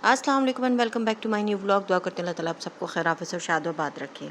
अस्सलाम वालेकुम and welcome back to my new vlog. दुआ करते हैं अल्लाह ताला आप सबको खैर आफियत और शाद और बात रखे।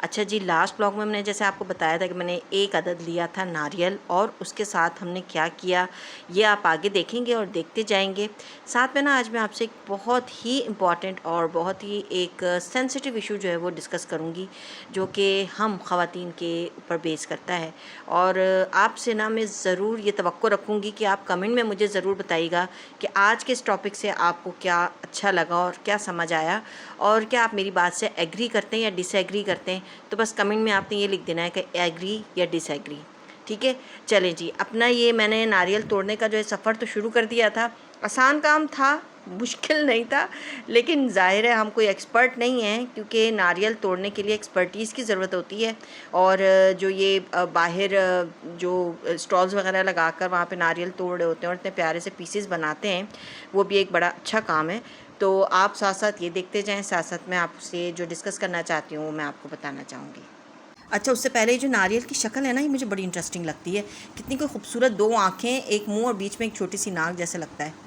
अच्छा जी, लास्ट व्लॉग में मैंने जैसे आपको बताया था कि मैंने एक अदद लिया था नारियल और उसके साथ हमने क्या किया ये आप आगे देखेंगे और देखते जाएंगे। साथ में ना आज मैं आपसे एक बहुत ही इम्पॉर्टेंट और बहुत ही एक सेंसिटिव इशू जो है वो डिस्कस करूँगी, जो कि हम ख़वातीन के ऊपर बेस करता है। और आपसे ना मैं ज़रूर ये तवक्को रखूँगी कि आप कमेंट में मुझे ज़रूर बताइएगा कि आज के इस टॉपिक से आपको क्या अच्छा लगा और क्या समझ आया, और क्या आप मेरी बात से एग्री करते हैं या डिसएग्री करते हैं। तो बस कमेंट में आपने ये लिख देना है कि एग्री या डिसएग्री। ठीक है, चलें जी। अपना ये मैंने नारियल तोड़ने का जो है सफ़र तो शुरू कर दिया था। आसान काम था, मुश्किल नहीं था, लेकिन ज़ाहिर है हम कोई एक्सपर्ट नहीं हैं, क्योंकि नारियल तोड़ने के लिए एक्सपर्टीज़ की ज़रूरत होती है। और जो ये बाहर जो स्टॉल्स वगैरह लगा कर वहाँ पे नारियल तोड़ रहे होते हैं और इतने प्यारे से पीसेस बनाते हैं, वो भी एक बड़ा अच्छा काम है। तो आप साथ साथ ये देखते जाएं, साथ साथ मैं आपसे जो डिस्कस करना चाहती हूँ वो मैं आपको बताना चाहूँगी। अच्छा, उससे पहले ये जो नारियल की शक्ल है ना, ये मुझे बड़ी इंटरेस्टिंग लगती है। कितनी कोई खूबसूरत दो आँखें, एक मुंह और बीच में एक छोटी सी नाक जैसे लगता है।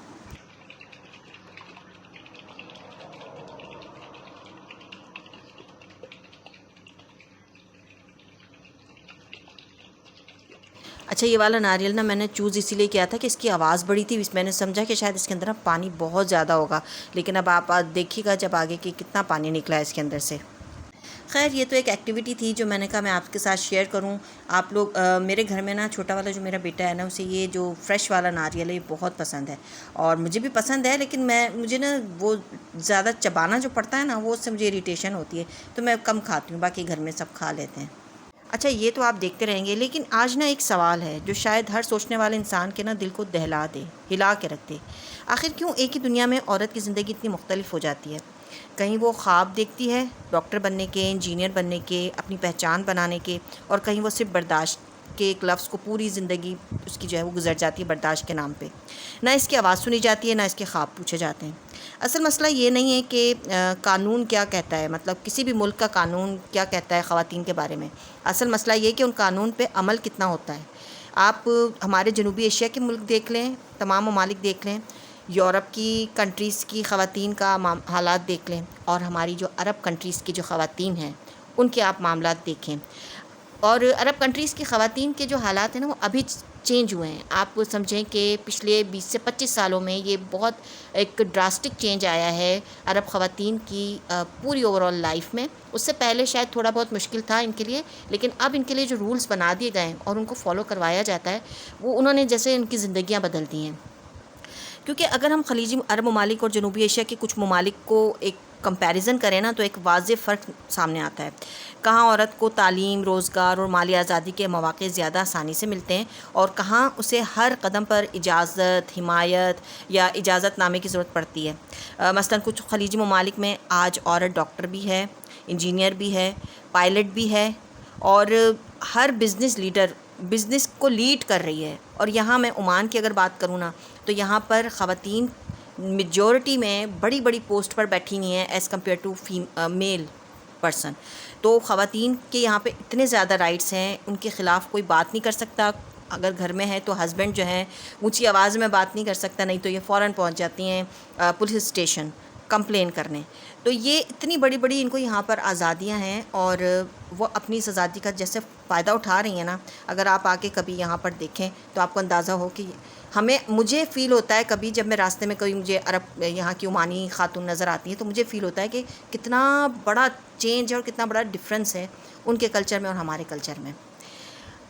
अच्छा, ये वाला नारियल ना मैंने चूज़ इसीलिए किया था कि इसकी आवाज़ बड़ी थी। मैंने समझा कि शायद इसके अंदर ना पानी बहुत ज़्यादा होगा, लेकिन अब आप देखिएगा जब आगे कि कितना पानी निकला है इसके अंदर से। खैर, ये तो एक एक्टिविटी थी जो मैंने कहा मैं आपके साथ शेयर करूं। आप लोग मेरे घर में ना छोटा वाला जो मेरा बेटा है ना, उसे ये जो फ्रेश वाला नारियल है ये बहुत पसंद है, और मुझे भी पसंद है, लेकिन मुझे ना वो ज़्यादा चबाना जो पड़ता है ना, वो उससे मुझे इरिटेशन होती है, तो मैं कम खाती हूँ। बाकी घर में सब खा लेते हैं। अच्छा, ये तो आप देखते रहेंगे, लेकिन आज ना एक सवाल है जो शायद हर सोचने वाले इंसान के ना दिल को दहला दे, हिला के रख दे। आखिर क्यों एक ही दुनिया में औरत की ज़िंदगी इतनी मुख्तलिफ हो जाती है? कहीं वो ख्वाब देखती है डॉक्टर बनने के, इंजीनियर बनने के, अपनी पहचान बनाने के, और कहीं वो सिर्फ बर्दाश्त के एक लफ्ज़ को पूरी ज़िंदगी उसकी जो है वो गुजर जाती है बर्दाश्त के नाम पे। ना इसकी आवाज़ सुनी जाती है, ना इसके ख्वाब पूछे जाते हैं। असल मसला ये नहीं है कि कानून क्या कहता है, मतलब किसी भी मुल्क का कानून क्या कहता है ख़वातीन के बारे में। असल मसला ये कि उन कानून पे अमल कितना होता है। आप हमारे जनूबी एशिया के मुल्क देख लें, तमाम ममालिक देख लें, यूरोप की कंट्रीज़ की ख़वातीन का हालात देख लें, और हमारी जो अरब कंट्रीज़ की जो ख़वातीन हैं उनके आप मामलात देखें। और अरब कंट्रीज़ की ख़वातीन के जो हालात हैं ना, वो अभी चेंज हुए हैं। आप समझें कि पिछले 20 से 25 सालों में ये बहुत एक ड्रास्टिक चेंज आया है अरब ख़वातीन की पूरी ओवरऑल लाइफ में। उससे पहले शायद थोड़ा बहुत मुश्किल था इनके लिए, लेकिन अब इनके लिए जो रूल्स बना दिए गए हैं और उनको फॉलो करवाया जाता है, वो उन्होंने जैसे इनकी ज़िंदगियाँ बदल दी हैं। क्योंकि अगर हम खलीजी अरब ममालिक और जनूबी एशिया के कुछ ममालिक को एक कंपैरिजन करें ना, तो एक वाज़ेह फ़र्क सामने आता है। कहाँ औरत को तालीम, रोज़गार और माली आज़ादी के मौक़े ज़्यादा आसानी से मिलते हैं, और कहाँ उसे हर कदम पर इजाज़त, हिमायत या इजाज़तनामे की ज़रूरत पड़ती है। मसलन कुछ खलीजी ममालिक में आज औरत डॉक्टर भी है, इंजीनियर भी है, पायलट भी है, और हर बिज़नेस को लीड कर रही है। और यहाँ मैं ओमान की अगर बात करूँ ना, तो यहाँ पर ख़वातीन मेजॉरिटी में बड़ी बड़ी पोस्ट पर बैठी हुई हैं as compare to male person. तो ख़वातीन के यहाँ पे इतने ज़्यादा राइट्स हैं, उनके ख़िलाफ़ कोई बात नहीं कर सकता। अगर घर में है तो हस्बैंड जो है ऊंची आवाज़ में बात नहीं कर सकता, नहीं तो ये फ़ौरन पहुंच जाती हैं पुलिस स्टेशन कंप्लेन करने। तो ये इतनी बड़ी बड़ी इनको यहाँ पर आज़ादियाँ हैं, और वो अपनी इस आज़ादी का जैसे फ़ायदा उठा रही हैं ना। अगर आप आके कभी यहाँ पर देखें तो आपको अंदाज़ा हो कि मुझे फ़ील होता है कभी जब मैं रास्ते में कोई मुझे अरब यहाँ की ओमानी खातून नज़र आती हैं, तो मुझे फ़ील होता है कि कितना बड़ा चेंज है और कितना बड़ा डिफरेंस है उनके कल्चर में और हमारे कल्चर में।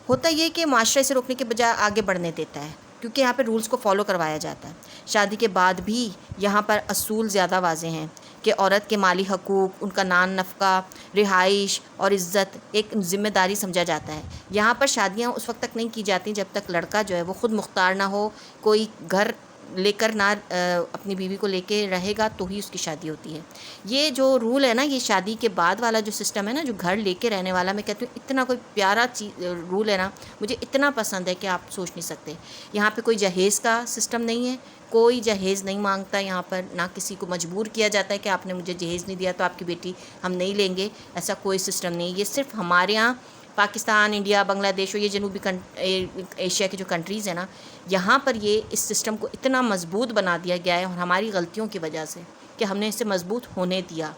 होता ये कि माशरा इसे रोकने के बजाय आगे बढ़ने देता है, क्योंकि यहाँ पर रूल्स को फॉलो करवाया जाता है। शादी के बाद भी यहाँ पर असूल ज़्यादा वाज़ेह हैं कि औरत के माली हकूक़, उनका नान नफ़का, रिहाइश और इज़्ज़त एक ज़िम्मेदारी समझा जाता है। यहाँ पर शादियाँ उस वक्त तक नहीं की जाती जब तक लड़का जो है वो ख़ुद मुख्तार ना हो, कोई घर लेकर ना अपनी बीवी को लेके रहेगा तो ही उसकी शादी होती है। ये जो रूल है ना, ये शादी के बाद वाला जो सिस्टम है ना, जो घर लेके रहने वाला, मैं कहती हूँ इतना कोई प्यारा रूल है ना, मुझे इतना पसंद है कि आप सोच नहीं सकते। यहाँ पे कोई जहेज़ का सिस्टम नहीं है, कोई जहेज़ नहीं मांगता यहाँ पर, ना किसी को मजबूर किया जाता है कि आपने मुझे जहेज़ नहीं दिया तो आपकी बेटी हम नहीं लेंगे। ऐसा कोई सिस्टम नहीं। ये सिर्फ हमारे यहाँ پاکستان، انڈیا، بنگلہ دیش اور یہ جنوبی ایشیا کی جو کنٹریز ہیں نا، یہاں پر یہ اس سسٹم کو اتنا مضبوط بنا دیا گیا ہے، اور ہماری غلطیوں کی وجہ سے کہ ہم نے اسے مضبوط ہونے دیا.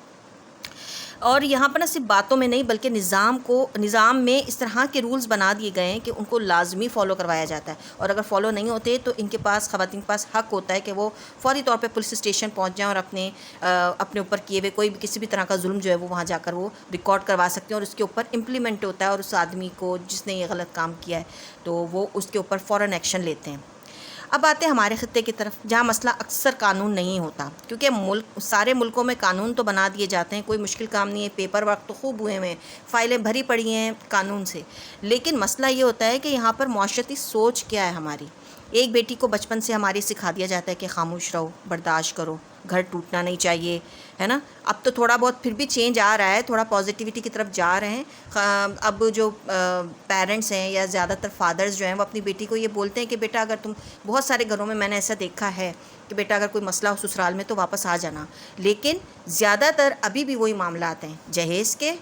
اور یہاں پر نہ صرف باتوں میں نہیں بلکہ نظام میں اس طرح کے رولز بنا دیے گئے ہیں کہ ان کو لازمی فالو کروایا جاتا ہے، اور اگر فالو نہیں ہوتے تو ان کے پاس، خواتین کے پاس حق ہوتا ہے کہ وہ فوری طور پہ پولیس اسٹیشن پہنچ جائیں اور اپنے اوپر کیے ہوئے کوئی بھی کسی بھی طرح کا ظلم جو ہے وہ وہاں جا کر وہ ریکارڈ کروا سکتے ہیں، اور اس کے اوپر امپلیمنٹ ہوتا ہے، اور اس آدمی کو جس نے یہ غلط کام کیا ہے تو وہ اس کے اوپر فوراً ایکشن لیتے ہیں. اب آتے ہیں ہمارے خطے کی طرف، جہاں مسئلہ اکثر قانون نہیں ہوتا، کیونکہ سارے ملکوں میں قانون تو بنا دیے جاتے ہیں، کوئی مشکل کام نہیں ہے، پیپر ورک تو خوب ہوئے ہیں، فائلیں بھری پڑی ہیں قانون سے، لیکن مسئلہ یہ ہوتا ہے کہ یہاں پر معاشرتی سوچ کیا ہے ہماری. ایک بیٹی کو بچپن سے ہمارے سکھا دیا جاتا ہے کہ خاموش رہو، برداشت کرو، گھر ٹوٹنا نہیں چاہیے، ہے نا. اب تو تھوڑا بہت پھر بھی چینج آ رہا ہے، تھوڑا پازیٹیوٹی کی طرف جا رہے ہیں. اب جو پیرنٹس ہیں یا زیادہ تر فادرز جو ہیں وہ اپنی بیٹی کو یہ بولتے ہیں کہ بیٹا اگر تم، بہت سارے گھروں میں نے ایسا دیکھا ہے کہ بیٹا اگر کوئی مسئلہ ہو سسرال میں تو واپس آ جانا، لیکن زیادہ تر ابھی بھی وہی معاملات ہیں. جہیز کے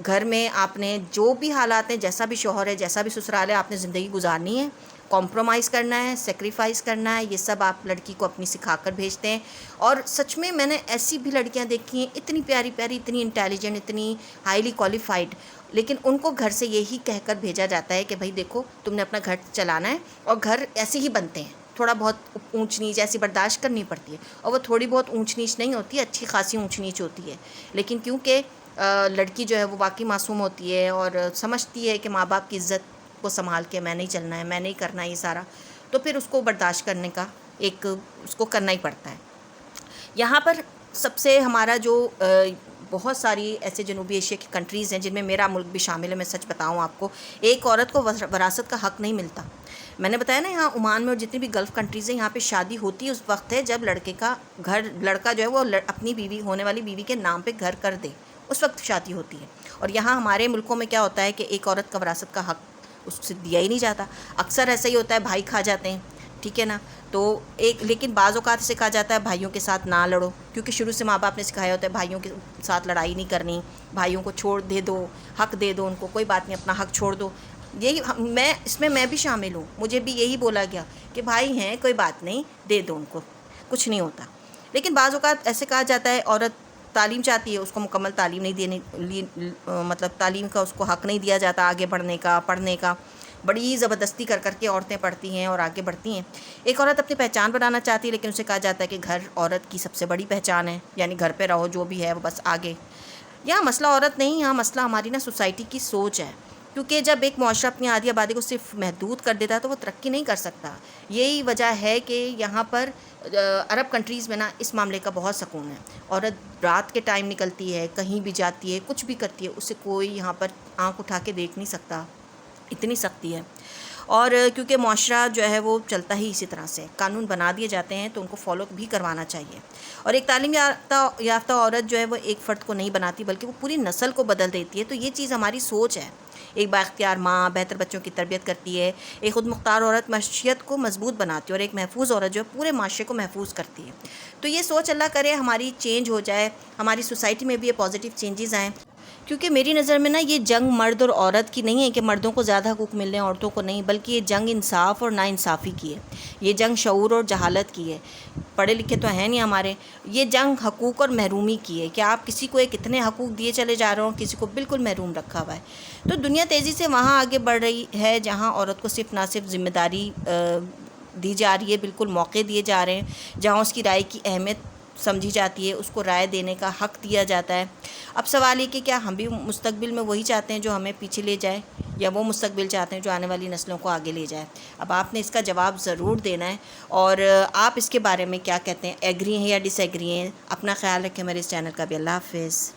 گھر میں آپ نے جو بھی حالات ہیں، جیسا بھی شوہر ہے، جیسا بھی سسرال ہے، آپ نے زندگی گزارنی ہے، کمپرومائز کرنا ہے، سیکریفائز کرنا ہے، یہ سب آپ لڑکی کو اپنی سکھا کر بھیجتے ہیں. اور سچ میں نے ایسی بھی لڑکیاں دیکھی ہیں، اتنی پیاری پیاری، اتنی انٹیلیجنٹ، اتنی ہائیلی کوالیفائڈ، لیکن ان کو گھر سے یہی کہہ کر بھیجا جاتا ہے کہ بھائی دیکھو تم نے اپنا گھر چلانا ہے، اور گھر ایسے ہی بنتے ہیں، تھوڑا بہت اونچ نیچ ایسی برداشت کرنی پڑتی ہے، اور وہ تھوڑی بہت اونچ نیچ نہیں ہوتی، اچھی خاصی اونچ نیچ ہوتی ہے. لیکن کیونکہ لڑکی جو ہے وہ واقعی معصوم ہوتی ہے اور سمجھتی ہے کہ ماں باپ کی عزت کو سنبھال کے میں نہیں چلنا ہے، میں نہیں کرنا ہے یہ سارا، تو پھر اس کو برداشت کرنے کا اس کو کرنا ہی پڑتا ہے. یہاں پر سب سے ہمارا جو بہت ساری ایسے جنوبی ایشیا کی کنٹریز ہیں جن میں میرا ملک بھی شامل ہے. میں سچ بتاؤں آپ کو، ایک عورت کو وراثت کا حق نہیں ملتا. میں نے بتایا نا، یہاں عمان میں اور جتنی بھی گلف کنٹریز ہیں، یہاں پہ شادی ہوتی اس وقت ہے جب لڑکا جو ہے وہ اپنی بیوی، ہونے والی بیوی کے نام پہ گھر کر دے، اس وقت شادی ہوتی ہے. اور یہاں ہمارے ملکوں میں کیا ہوتا ہے کہ ایک عورت کا وراثت کا حق اس سے دیا ہی نہیں جاتا. اکثر ایسا ہی ہوتا ہے، بھائی کھا جاتے ہیں، ٹھیک ہے نا. تو لیکن بعض اوقات سے کہا جاتا ہے بھائیوں کے ساتھ نہ لڑو، کیونکہ شروع سے ماں باپ نے سکھایا ہوتا ہے بھائیوں کے ساتھ لڑائی نہیں کرنی، بھائیوں کو چھوڑ دے دو، حق دے دو ان کو، کوئی بات نہیں، اپنا حق چھوڑ دو. یہی اس میں بھی شامل ہوں، مجھے بھی یہی بولا گیا کہ بھائی ہیں کوئی بات نہیں، دے دو ان کو، کچھ نہیں ہوتا. لیکن بعض اوقات ایسے کہا جاتا ہے عورت تعلیم چاہتی ہے، اس کو مکمل تعلیم نہیں مطلب تعلیم کا اس کو حق نہیں دیا جاتا، آگے بڑھنے کا، پڑھنے کا. بڑی زبردستی کر کے عورتیں پڑھتی ہیں اور آگے بڑھتی ہیں. ایک عورت اپنی پہچان بنانا چاہتی ہے، لیکن اسے کہا جاتا ہے کہ گھر عورت کی سب سے بڑی پہچان ہے، یعنی گھر پہ رہو، جو بھی ہے وہ بس آگے. یہاں مسئلہ عورت نہیں، یہاں مسئلہ ہماری سوسائٹی کی سوچ ہے. کیونکہ جب ایک معاشرہ اپنی آدھی آبادی کو صرف محدود کر دیتا ہے تو وہ ترقی نہیں کر سکتا. یہی وجہ ہے کہ یہاں پر عرب کنٹریز میں اس معاملے کا بہت سکون ہے. عورت رات کے ٹائم نکلتی ہے، کہیں بھی جاتی ہے، کچھ بھی کرتی ہے، اسے کوئی یہاں پر آنکھ اٹھا کے دیکھ نہیں سکتا، اتنی سختی ہے. اور کیونکہ معاشرہ جو ہے وہ چلتا ہی اسی طرح سے، قانون بنا دیے جاتے ہیں تو ان کو فالو بھی کروانا چاہیے. اور ایک تعلیم یافتہ عورت جو ہے وہ ایک فرد کو نہیں بناتی بلکہ وہ پوری نسل کو بدل دیتی ہے. تو یہ چیز ہماری سوچ ہے. ایک بااختیار ماں بہتر بچوں کی تربیت کرتی ہے، ایک خود مختار عورت معیشت کو مضبوط بناتی ہے، اور ایک محفوظ عورت جو ہے پورے معاشرے کو محفوظ کرتی ہے. تو یہ سوچ اللہ کرے ہماری چینج ہو جائے، ہماری سوسائٹی میں بھی یہ پازیٹیو چینجز آئیں. کیونکہ میری نظر میں یہ جنگ مرد اور عورت کی نہیں ہے کہ مردوں کو زیادہ حقوق مل رہے ہیں عورتوں کو نہیں، بلکہ یہ جنگ انصاف اور ناانصافی کی ہے. یہ جنگ شعور اور جہالت کی ہے. پڑھے لکھے تو ہیں نہیں ہمارے. یہ جنگ حقوق اور محرومی کی ہے کہ آپ کسی کو کتنے حقوق دیے چلے جا رہے ہو، کسی کو بالکل محروم رکھا ہوا ہے. تو دنیا تیزی سے وہاں آگے بڑھ رہی ہے جہاں عورت کو نہ صرف ذمہ داری دی جا رہی ہے، بالکل موقع دیے جا رہے ہیں، جہاں اس کی رائے کی اہمیت سمجھی جاتی ہے، اس کو رائے دینے کا حق دیا جاتا ہے. اب سوال یہ کہ کیا ہم بھی مستقبل میں وہی چاہتے ہیں جو ہمیں پیچھے لے جائے، یا وہ مستقبل چاہتے ہیں جو آنے والی نسلوں کو آگے لے جائے؟ اب آپ نے اس کا جواب ضرور دینا ہے، اور آپ اس کے بارے میں کیا کہتے ہیں، ایگری ہیں یا ڈس ایگری ہیں؟ اپنا خیال رکھیں. میرے اس چینل کا بھی. اللہ حافظ.